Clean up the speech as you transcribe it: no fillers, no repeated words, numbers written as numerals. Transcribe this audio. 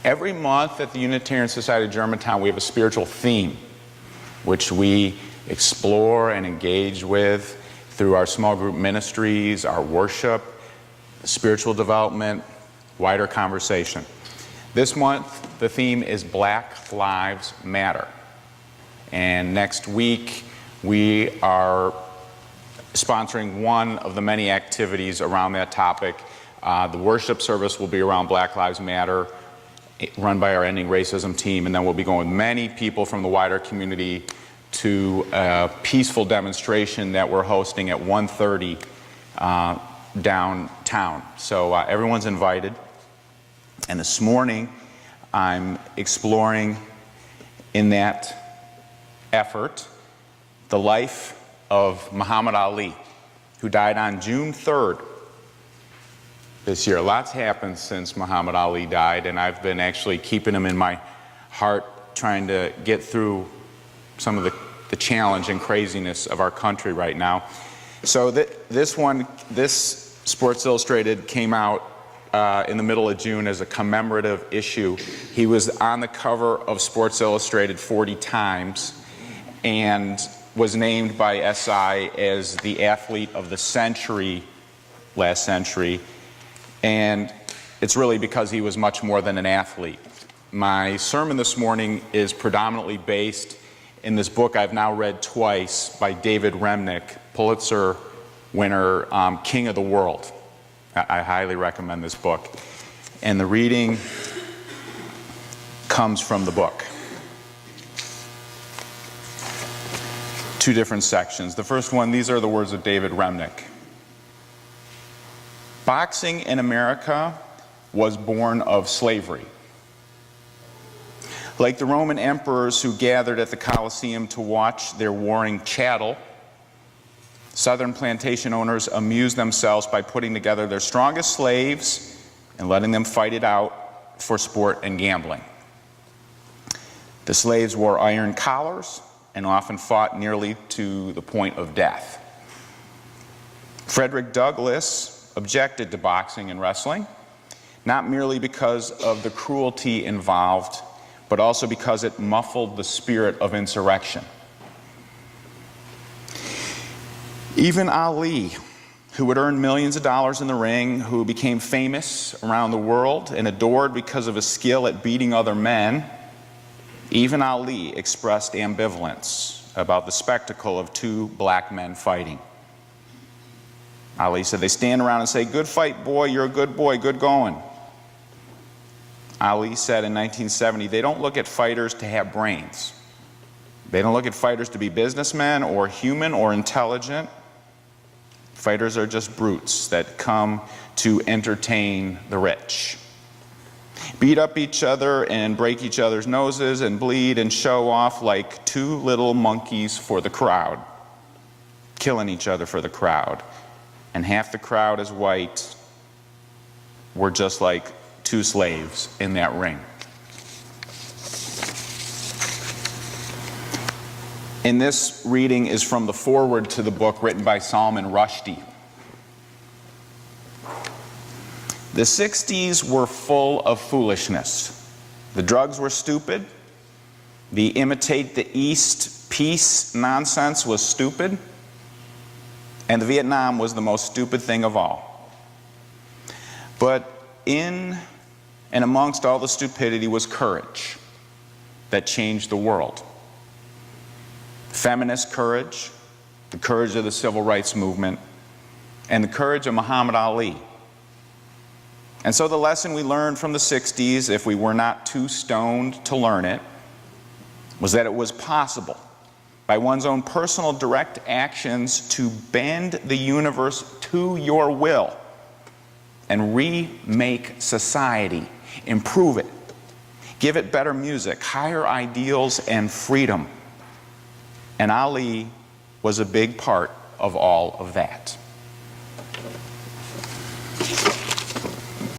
Every month at the Unitarian Society of Germantown, we have a spiritual theme, which we explore and engage with through our small group ministries, our worship, spiritual development, wider conversation. This month, the theme is Black Lives Matter. And next week, we are sponsoring one of the many activities around that topic. The worship service will be around Black Lives Matter, run by our Ending Racism team, and then we'll be going with many people from the wider community to a peaceful demonstration that we're hosting at 1:30 downtown. So everyone's invited. And this morning, I'm exploring in that effort the life of Muhammad Ali, who died on June 3rd this year. Lots happened since Muhammad Ali died, and I've been actually keeping him in my heart, trying to get through some of the challenge and craziness of our country right now. So this Sports Illustrated came out in the middle of June as a commemorative issue. He was on the cover of Sports Illustrated 40 times and was named by SI as the athlete of the century last century. And it's really because he was much more than an athlete. My sermon this morning is predominantly based in this book I've now read twice by David Remnick, Pulitzer winner, King of the World. I highly recommend this book. And the reading comes from the book. Two different sections. The first one, these are the words of David Remnick. Boxing in America was born of slavery. Like the Roman emperors who gathered at the Colosseum to watch their warring chattel, Southern plantation owners amused themselves by putting together their strongest slaves and letting them fight it out for sport and gambling. The slaves wore iron collars and often fought nearly to the point of death. Frederick Douglass objected to boxing and wrestling, not merely because of the cruelty involved, but also because it muffled the spirit of insurrection. Even Ali, who would earn millions of dollars in the ring, who became famous around the world and adored because of his skill at beating other men, even Ali expressed ambivalence about the spectacle of two black men fighting. Ali said, they stand around and say, good fight, boy, you're a good boy, good going. Ali said in 1970, they don't look at fighters to have brains. They don't look at fighters to be businessmen or human or intelligent. Fighters are just brutes that come to entertain the rich. Beat up each other and break each other's noses and bleed and show off like two little monkeys for the crowd, killing each other for the crowd. And half the crowd is white. We're just like two slaves in that ring. And this reading is from the foreword to the book written by Salman Rushdie. The 60s were full of foolishness. The drugs were stupid. The imitate the East peace nonsense was stupid. And the Vietnam was the most stupid thing of all. But in and amongst all the stupidity was courage that changed the world. Feminist courage, the courage of the civil rights movement, and the courage of Muhammad Ali. And so the lesson we learned from the 60s, if we were not too stoned to learn it, was that it was possible, by one's own personal direct actions, to bend the universe to your will and remake society, improve it, give it better music, higher ideals, and freedom. And Ali was a big part of all of that.